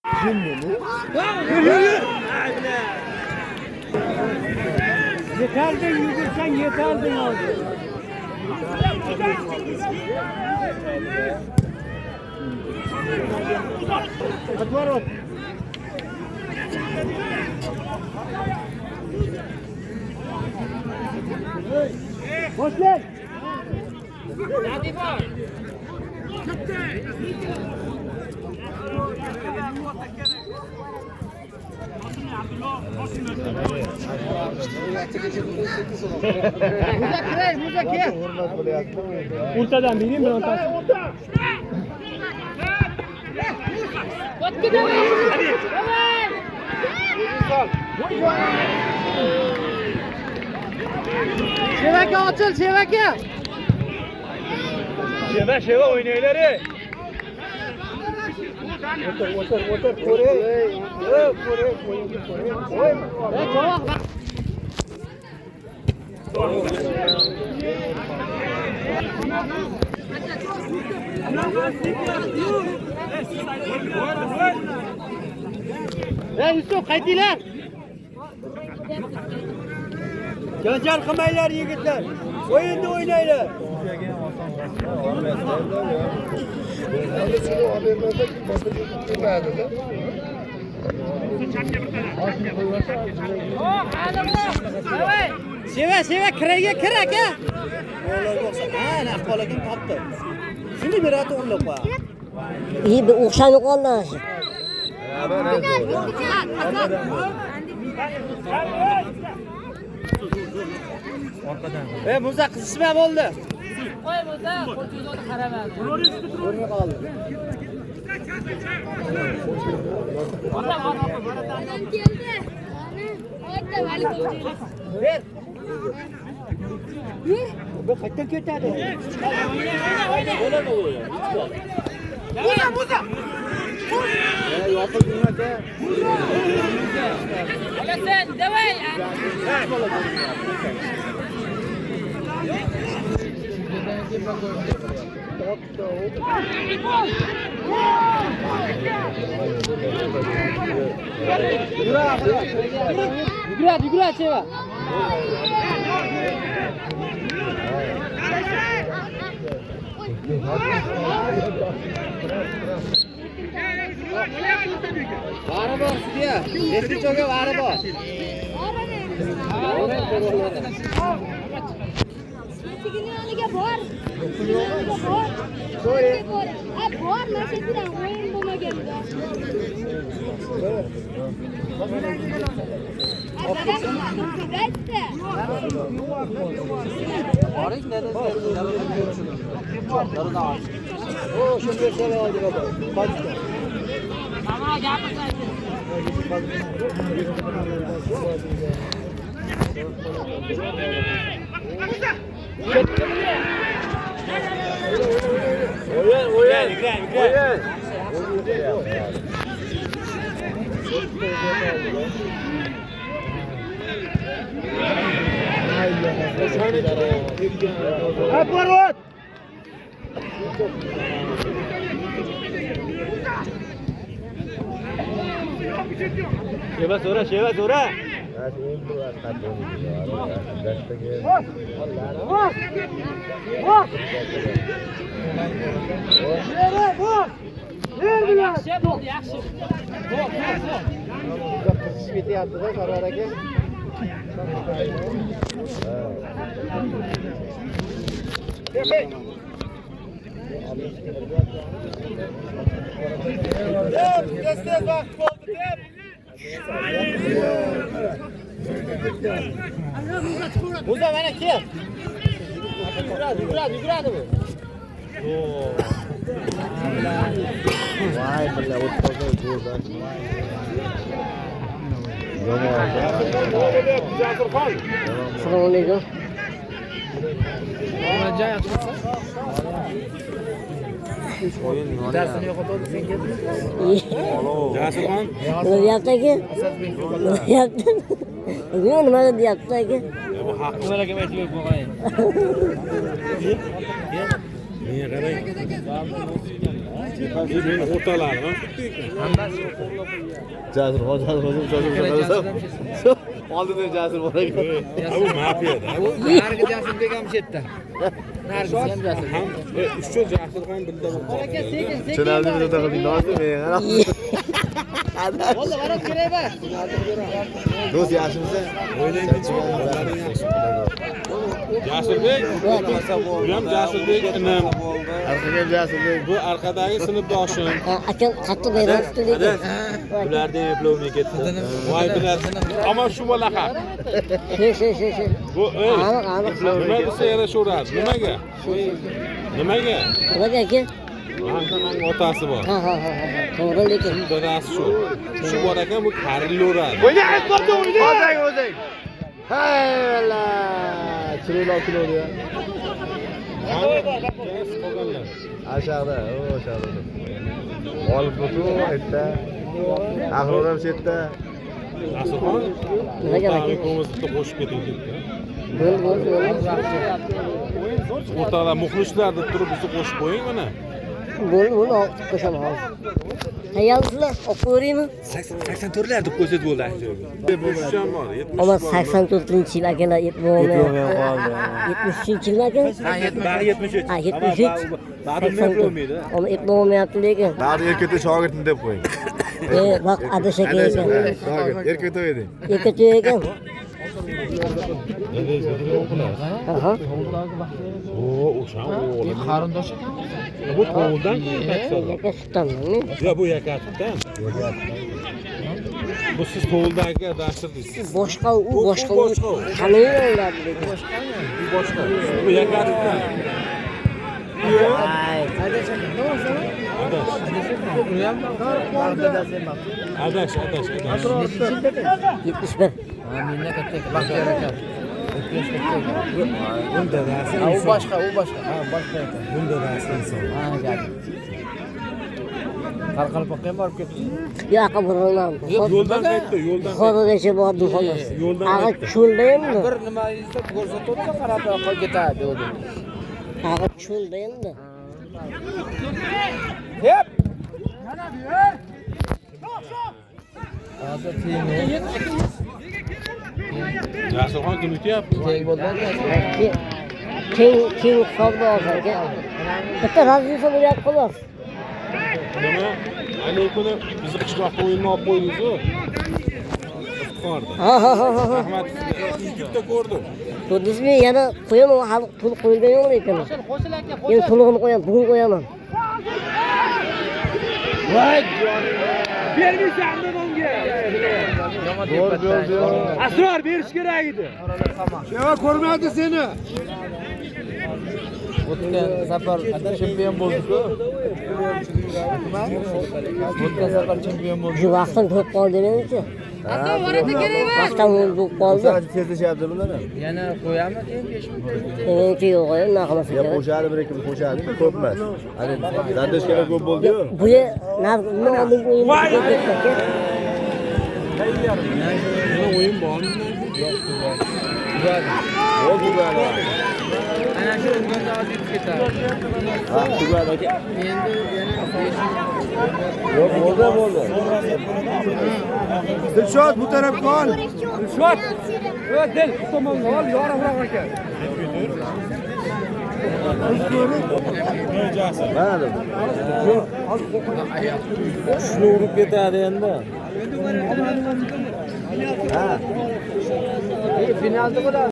Şimdi mi? Yeterdin yürürsen yeterdin abi. Hadi var o. Boş ver. Hadi var. Ortadan bileyim ben ortadan. Şevake açıl şevake. Şeva oynayları. Otur kore. Yusuf qaytinglar. Janjal qilmanglar yigitlar. O'yinni o'ynanglar. Seva kiraga kir aka. O'g'larga o'xshab. Ha, ahvolakim topdi. Shuni beradi o'g'irlab qo'ya. Bir o'xshamay qoldi. Musa qizishma bo'ldi. Qo'y Musa, qo'lchini qaramadi. O'rni qoldi. Ber. Bu qayerdan ketadi? Musa. Yopiq nima-da? Olasan, davay. Yuguradi Seva. Vara bor sizga. Eski joyga vara bor. Sigiliga bor. Sigiliga bor. Bor. Bor, mashakidan o'yin bo'lmaganda. Orik neresi? O şimdi sana aldı baba. Başka. Ama gapirsangiz. Oyan. Аппарат! Şeva sonra. Yaxshi bo'ldi, yaxshi. Ketyapti-da Sarvar aka. Tez vaqt bo'ldi deb. Musa mana kel. Yuguradi bu. Vay billa o'tqazdi go'ldan. Assalomu alaykum. Darsini yo'qotdi sen kelding. Jasirxon. Nima deyapti aka? Nima deyapti? Nima deyapti aka? Bu haqqi malakam aytib qo'ying. Men qarang. Meni o'rtalarim ham xuddi ekan. Jasur, oldida Jasur bor ekan. Bu mafiyada. Narigi Jasurbek ham shu yerda. Narigi ham Jasur. Ham uchta Jasurxon bildi. Aka sekin. Chinarni bir o'ta qilib nozim men. Bo'ldi, qarab kerak emas. Do'st yaxshimisiz? O'ylayman yaxshi. Jasurbek. Bu ham Jasurbek inim. Arqaga Jasurbek. Bu arkadagi sinfdoshim. Akam qattiq bayram tutdi. Bulardan eplolmay ketdi. Voy bular. Ammo shu bola haq. Shu. Bu ey. Aniq. Nima desa yarashaveradi. Nimaga? Nimaga? Nimaga aka? Manning otasi bor. Ha. To'g'ri lekin. Dadasi shu. Shu bor ekan bu qarilaveradi. O'zing. Hay valla. Chiroyli keladi ya. Aşağıda, o aşağıda. Olib turib aytda. Ahroram shu yerda. Jasurxon. Nimaga O'rtog'i ko'mizda qo'shib ketdik. Bo'ldi. O'rtoqlar muxlislar deb turib bizni qo'shib qo'ying mana. Bo'ldi, qo'shaman hozir. Tayyormisizlar? O'qib ko'raymi? 84lar deb qo'ysa bo'ladi. 70 ham bor, 70 Ama bor. 84-yil akalar yetmayapti. 70-yilmi aka? Ha, 73. Ha, 73. Ba'dim eplolmaydi. Ama yetmayapti lekin. Bari erkakda shogirdni deb qo'ying. Bak adash aka ekan. Shogird, erkakda eding. Erkakcha ekan. Aha. Oo, o'sha o'g'lim. Qarindosh ekan. Bu to'g'ridan Aka sutdanmi? yo bu yakatdan. Bu siz to'g'ridagi adashtirdingiz. Boshqa u. Taniylar lekin. Bu boshqa. Bu yakatdan. Adash. 71. Menga katta baxtiyor aka. Bunda rasm. U boshqa. Ha, boshqa aka. Bunda rasm inson. Ha, gadi. Qarqalpoqqa ham borib ketdi. Yo'q, buraman. Yo'ldan qaytdi, yo'ldan. Hozirgacha bordim xolos. Yo'ldan Ag'a qaytdi. cho'lda endi. Bir nima izlab ko'rsatdi, qarab qolib ketadi dedi. Ag'a cho'lda endi. Hep. Hozir tiyini. Jasurxon kim yutyapti? Jang bo'ldi. Keng hisobda olsa aka. Bitta razilsa bo'lyapti xolos. Nima? Ana kuni bizni qishloqqa o'yinni olib qo'ydingiz-ku. Iftiqorda. Ha. Rahmat. YouTube'da ko'rdim. Ko'rdingizmi? Yana qo'yaman, hali to'liq qo'yilgan yo'q lekin. Endi to'lig'ini qo'yaman, bugun qo'yaman. Bermaysanmi unga? Asror berish kerak edi. Sheva ko'rmadi seni. O'tgan safar chempion bo'ldi-ku. O'tgan safar chempion bo'ldi. Shu vaqtdan ko'p qoldi menimcha. Vaqtdan ko'p qoldi. Tezlashyapti bular. Yana qo'yamiz keyin 5 minut. Menimcha yo'q, nima qilmasa Ya kerak. qo'shadi bir ikki qo'shadi, ko'p emas. Hali dardashkalar ko'p bo'ldi-yu. Bu nima oldingi o'yinga ketdi aka. Yana o'yin bormi? Bo'ldi bular. Ana shu o'nganda hozir ketadi. Ha, tugadi aka. Endi yana 5 Yo'q, bo'ldi. Dilshod bu tarafga ol. Dilshod. Dil bu tomonga ol, yorug'roq ekan. Mana. Shuni urib ketadi endi. Ha. finalda bo'ladi.